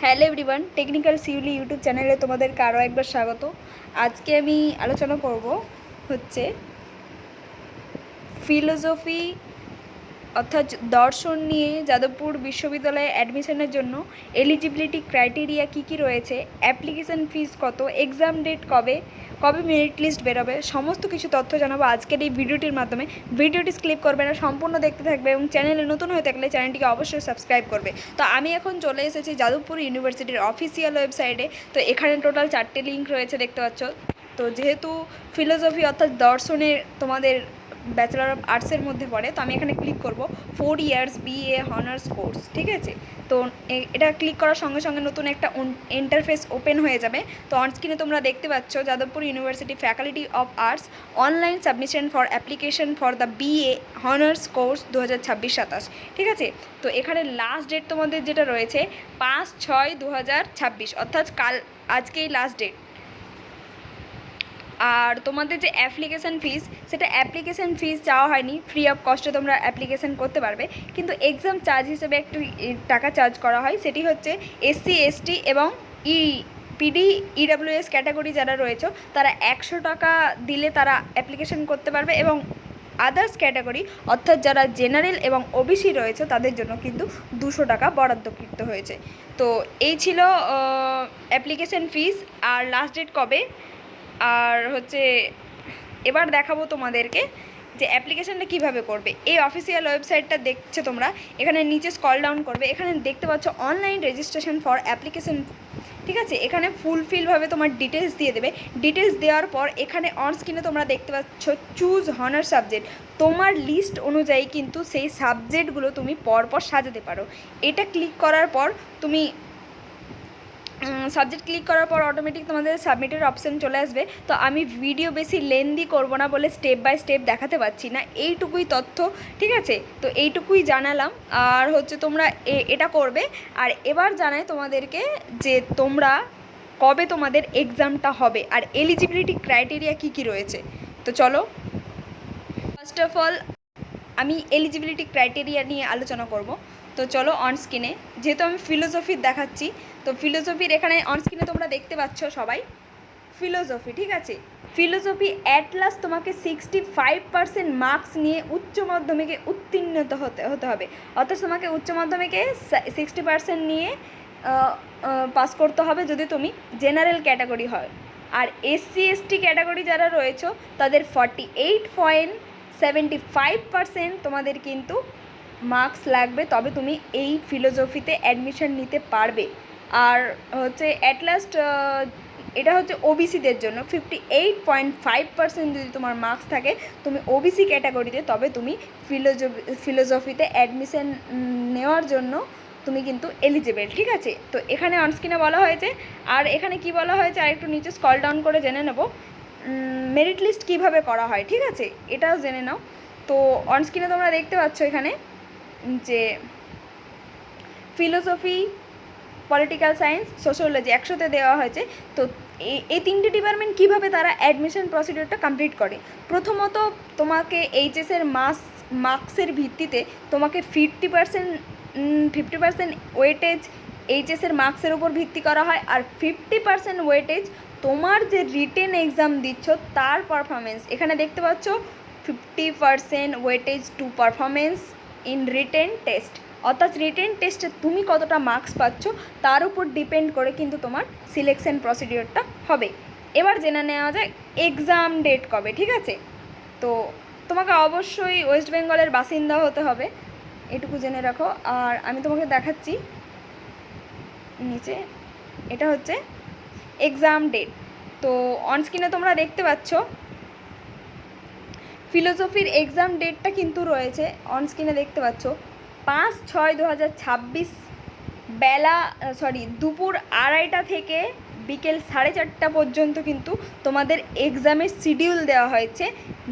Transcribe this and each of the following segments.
Hello everyone, technical শিউলি YouTube চ্যানেলে তোমাদেরকে আরও একবার স্বাগত। আজকে আমি আলোচনা করব হচ্ছে ফিলোসফি অর্থাৎ দর্শন নিয়ে যাদবপুর বিশ্ববিদ্যালয়ে অ্যাডমিশনের জন্য এলিজিবিলিটি ক্রাইটেরিয়া কী কী রয়েছে, অ্যাপ্লিকেশান ফিস কত, এক্সাম ডেট কবে কবে মেরিট লিস্ট বেরোবে, সমস্ত কিছু তথ্য জানাবো আজকের এই ভিডিওটির মাধ্যমে। ভিডিওটি স্কিপ করবে না, সম্পূর্ণ দেখতে থাকবে এবং চ্যানেলে নতুন হয়ে থাকলে চ্যানেলটিকে অবশ্যই সাবস্ক্রাইব করবে। তো আমি এখন চলে এসেছি যাদবপুর ইউনিভার্সিটির অফিসিয়াল ওয়েবসাইটে। তো এখানে টোটাল 4টে লিঙ্ক রয়েছে, দেখতে পাচ্ছ। তো যেহেতু ফিলোসফি অর্থাৎ দর্শনের তোমাদের ব্যাচেলার অফ আর্টসের মধ্যে পড়ে, তো আমি এখানে ক্লিক করব 4 ইয়ার্স BA অনার্স কোর্স, ঠিক আছে। তো এটা ক্লিক করার সঙ্গে সঙ্গে নতুন একটা ইন্টারফেস ওপেন হয়ে যাবে। তো অন স্ক্রিনে তোমরা দেখতে পাচ্ছ Jadavpur university faculty of arts online submission for application for the BA honours course 2026-27, ঠিক আছে। তো এখানে লাস্ট ডেট তোমাদের যেটা রয়েছে 5/6/2026, অর্থাৎ আজকেই লাস্ট ডেট। আর তোমাদের যে অ্যাপ্লিকেশান ফিস, সেটা অ্যাপ্লিকেশান ফিস চাওয়া হয়নি, ফ্রি অফ কস্টে তোমরা অ্যাপ্লিকেশান করতে পারবে। কিন্তু এক্সাম চার্জ হিসেবে একটু টাকা চার্জ করা হয়, সেটি হচ্ছে SC ST এবং PD EWS ক্যাটাগরি যারা রয়েছে তারা 100 টাকা দিলে তারা অ্যাপ্লিকেশান করতে পারবে, এবং আদার্স ক্যাটাগরি অর্থাৎ যারা জেনারেল এবং OBC রয়েছে তাদের জন্য কিন্তু 200 টাকা বরাদ্দকৃত হয়েছে। তো এই ছিল অ্যাপ্লিকেশান ফিস আর লাস্ট ডেট কবে। আর হচ্ছে এবার দেখাবো তোমাদেরকে যে অ্যাপ্লিকেশানটা কীভাবে করবে। এই অফিসিয়াল ওয়েবসাইটটা দেখছো তোমরা, এখানে নিচে স্ক্রল ডাউন করবে, এখানে দেখতে পাচ্ছ অনলাইন রেজিস্ট্রেশন ফর অ্যাপ্লিকেশান, ঠিক আছে। এখানে ফুলফিলভাবে তোমার ডিটেলস দিয়ে দেবে। ডিটেলস দেওয়ার পর এখানে অন স্ক্রিনে তোমরা দেখতে পাচ্ছ চুজ অনার্স সাবজেক্ট। তোমার লিস্ট অনুযায়ী কিন্তু সেই সাবজেক্টগুলো তুমি পরপর সাজাতে পারো। এটা ক্লিক করার পর তুমি সাবজেক্ট ক্লিক করার পর অটোমেটিক তোমাদের সাবমিটের অপশান চলে আসবে। তো আমি ভিডিও বেশি লেন্দি করব না বলে স্টেপ বাই স্টেপ দেখাতে পারছি না, এইটুকুই তথ্য, ঠিক আছে। তো এইটুকুই জানালাম। আর হচ্ছে তোমরা এটা করবে। আর এবার জানাই তোমাদেরকে যে তোমরা কবে তোমাদের এক্সামটা হবে আর এলিজিবিলিটি ক্রাইটেরিয়া কী কী রয়েছে। তো চলো, ফার্স্ট অফ অল আমি এলিজিবিলিটি ক্রাইটেরিয়া নিয়ে আলোচনা করব। তো চলো অন স্ক্রিনে, যেহেতু আমি ফিলোসফির দেখাচ্ছি, তো ফিলোসফির এখানে অন স্ক্রিনে তোমরা দেখতে পাচ্ছ সবাই ফিলোসফি, ঠিক আছে। ফিলোসফি অ্যাট লাস্ট তোমাকে 65% মার্কস নিয়ে উচ্চ মাধ্যমিকে উত্তীর্ণ হতে হবে, অর্থাৎ তোমাকে উচ্চ মাধ্যমিকে 60% নিয়ে পাস করতে হবে যদি তুমি জেনারেল ক্যাটাগরি হয়। আর SC ST ক্যাটাগরি যারা রয়েছে তাদের 48.75% তোমাদের কিন্তু মার্কস লাগবে, তবে তুমি এই ফিলোসফিতে অ্যাডমিশন নিতে পারবে। আর হচ্ছে অ্যাট লাস্ট এটা হচ্ছে OBCদের জন্য 58.5% যদি তোমার মার্কস থাকে তুমি OBC ক্যাটাগরিতে, তবে তুমি ফিলোসফিতে অ্যাডমিশন নেওয়ার জন্য তুমি কিন্তু এলিজিবল, ঠিক আছে। তো এখানে অনস্ক্রিনে বলা হয়েছে। আর এখানে কি বলা হয়েছে আর একটু নিচে স্ক্রল ডাউন করে জেনে নেব মেরিট লিস্ট কীভাবে করা হয়, ঠিক আছে, এটাও জেনে নাও। তো অনস্ক্রিনে তোমরা দেখতে পাচ্ছ এখানে যে ফিলোসফি, পলিটিক্যাল সায়েন্স, সোশিওলজি একসাথে দেওয়া হয়েছে। তো এই 3টে ডিপার্টমেন্ট কীভাবে তারা অ্যাডমিশন প্রসিডিওরটা কমপ্লিট করে। প্রথমত তোমাকে এইচএসের মার্কসের ভিত্তিতে তোমাকে 50% ওয়েটেজ এইচএসের মার্কসের উপর ভিত্তি করা হয়, আর 50% ওয়েটেজ তোমার যে রিটেন এক্সাম দিচ্ছ তার পারফরমেন্স। এখানে দেখতে পাচ্ছ 50% weightage to performance in written test, অর্থাৎ রিটেন টেস্টে তুমি কতটা মার্কস পাচ্ছ তার উপর ডিপেন্ড করে কিন্তু তোমার সিলেকশন প্রসিডিওরটা হবে। এবার জেনে নেওয়া যায় এক্সাম ডেট কবে, ঠিক আছে। তো তোমাকে অবশ্যই ওয়েস্ট বেঙ্গলের বাসিন্দা হতে হবে, এটুকু জেনে রাখো। আর আমি তোমাকে দেখাচ্ছি নিচে, এটা হচ্ছে এক্সাম ডেট। তো অনস্ক্রিনে তোমরা দেখতে পাচ্ছ ফিলোসফির এক্সাম ডেটটা কিন্তু রয়েছে, অনস্ক্রিনে দেখতে পাচ্ছ 5/6/2026 দুপুর 2:30টা থেকে বিকেল 4:30টা পর্যন্ত কিন্তু তোমাদের এক্সামের শিডিউল দেওয়া হয়েছে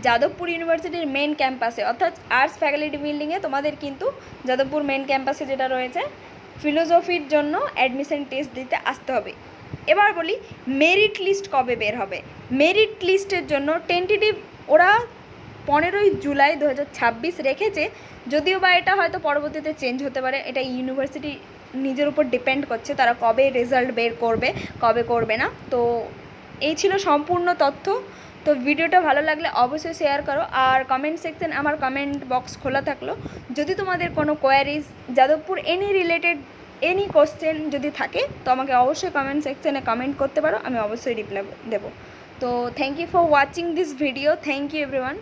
যাদবপুর ইউনিভার্সিটির মেন ক্যাম্পাসে, অর্থাৎ আর্টস ফ্যাকাল্টি বিল্ডিংয়ে তোমাদের কিন্তু যাদবপুর মেন ক্যাম্পাসে যেটা রয়েছে ফিলোসফির জন্য অ্যাডমিশন টেস্ট দিতে আসতে হবে। এবার বলি মেরিট লিস্ট কবে বের হবে। মেরিট লিস্টের জন্য টেন্টেটিভ ওরা 15ই জুলাই 2026 রেখেছে, যদিও বা এটা হয়তো পরবর্তীতে চেঞ্জ হতে পারে, এটা ইউনিভার্সিটি নিজের উপর ডিপেন্ড করছে তারা কবে রেজাল্ট বের করবে, কবে করবে না। তো এই ছিল সম্পূর্ণ তথ্য। তো ভিডিওটা ভালো লাগলে অবশ্যই শেয়ার করো, আর কমেন্ট সেকশন, আমার কমেন্ট বক্স খোলা থাকলো। যদি তোমাদের কোনো কোয়ারিজ যাদবপুর এনি কোশ্চেন যদি থাকে তো আমাকে অবশ্যই কমেন্ট সেকশনে কমেন্ট করতে পারো, আমি অবশ্যই রিপ্লাই দেবো। তো thank you for watching this video, thank you everyone.